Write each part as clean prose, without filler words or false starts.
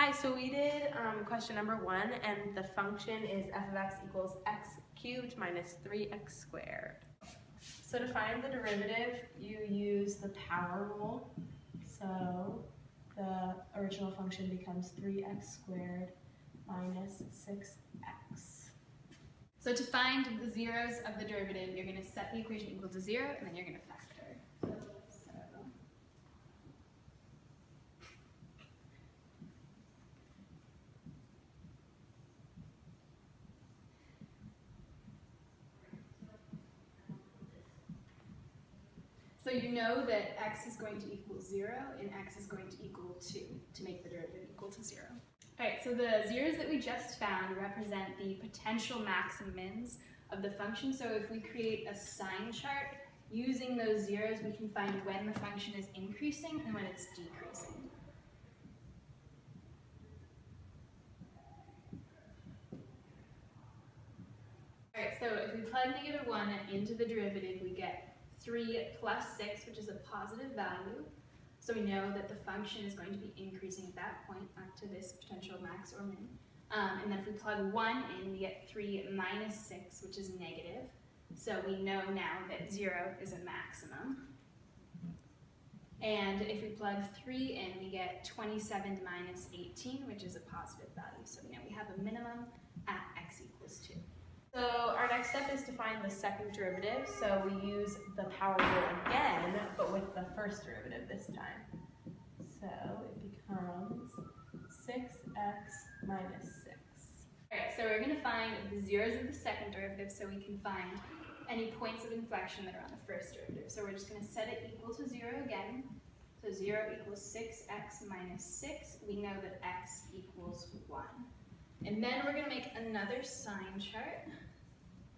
Hi, so we did question number 1, and the function is f of x equals x cubed minus 3x squared. So to find the derivative, you use the power rule. So the original function becomes 3x squared minus 6x. So to find the zeros of the derivative, you're going to set the equation equal to 0, and then you're going to factor. So you know that x is going to equal 0 and x is going to equal 2 to make the derivative equal to 0. Alright, so the zeros that we just found represent the potential max and mins of the function. So if we create a sign chart, using those zeros we can find when the function is increasing and when it's decreasing. Alright, so if we plug -1 into the derivative, we get 3 plus 6, which is a positive value. So we know that the function is going to be increasing at that point up to this potential max or min. And then if we plug 1 in, we get 3 minus 6, which is negative. So we know now that 0 is a maximum. And if we plug 3 in, we get 27 minus 18, which is a positive value. So we know we have a minimum at x equals 2. So our next step is to find the second derivative. So we use the power rule again, but with the first derivative this time. So it becomes 6x minus 6. Alright, so we're going to find the zeros of the second derivative so we can find any points of inflection that are on the first derivative. So we're just going to set it equal to 0 again. So 0 equals 6x minus 6. We know that x equals 1. And then we're going to make another sign chart.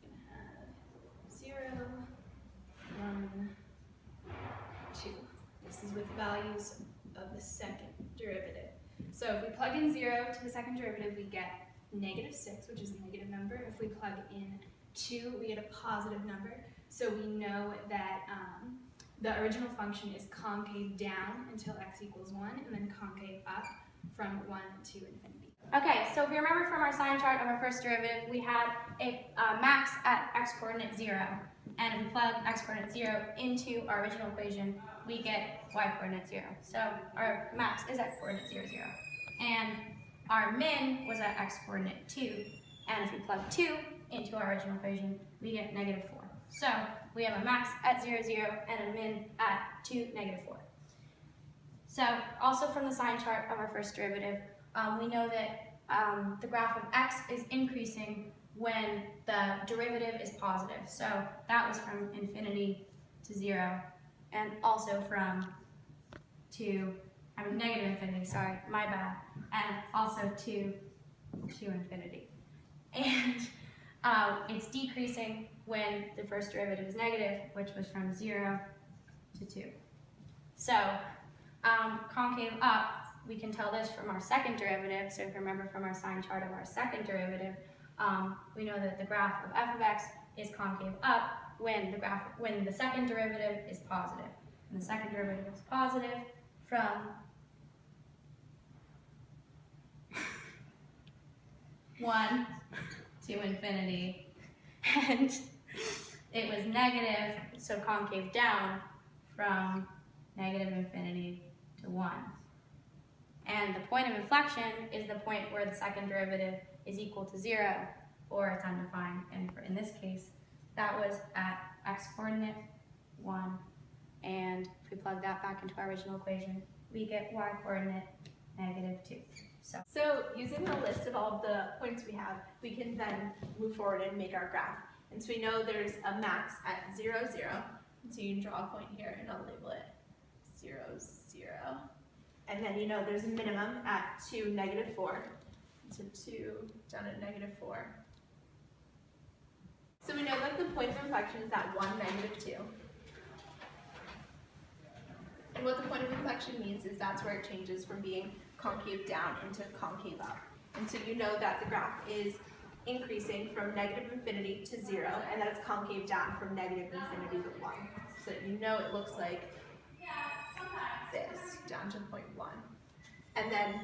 We're going to have 0, 1, 2. This is with values of the second derivative. So if we plug in 0 to the second derivative, we get negative 6, which is a negative number. If we plug in 2, we get a positive number. So we know that the original function is concave down until x equals 1, and then concave up from 1 to infinity. Okay, so if you remember from our sign chart of our first derivative, we had a max at x coordinate 0. And if we plug x coordinate 0 into our original equation, we get y coordinate 0. So our max is at coordinate 0, 0. And our min was at x coordinate 2. And if we plug 2 into our original equation, we get negative 4. So we have a max at 0, 0 and a min at 2, negative 4. So also from the sign chart of our first derivative, we know that the graph of x is increasing when the derivative is positive. So that was from infinity to 0, and also from negative infinity, sorry, my bad, and also to infinity. And it's decreasing when the first derivative is negative, which was from 0 to 2. So concave up, we can tell this from our second derivative. So if you remember from our sign chart of our second derivative, we know that the graph of f of x is concave up when the second derivative is positive. And the second derivative is positive from 1 to infinity. And it was negative, so concave down from negative infinity to 1. And the point of inflection is the point where the second derivative is equal to 0, or it's undefined. And in this case, that was at x coordinate 1. And if we plug that back into our original equation, we get y coordinate negative 2. So using the list of all of the points we have, we can then move forward and make our graph. And so we know there's a max at 0, 0. So you can draw a point here and I'll label it 0, 0. And then you know there's a minimum at 2, negative 4. So 2 down at negative 4. So we know that the point of inflection is at 1, negative 2. And what the point of inflection means is that's where it changes from being concave down into concave up. And so you know that the graph is increasing from negative infinity to 0, and that it's concave down from negative infinity to 1. So you know it looks like this, down to point 1. And then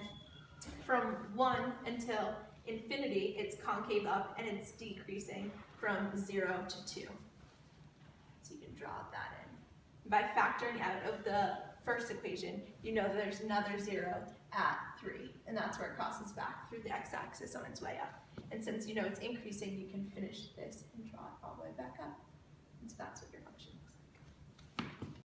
From 1 until infinity, it's concave up and it's decreasing from 0 to 2. So you can draw that in. By factoring out of the first equation, you know that there's another 0 at 3, and that's where it crosses back through the x-axis on its way up. And since you know it's increasing, you can finish this and draw it all the way back up. And so that's what your function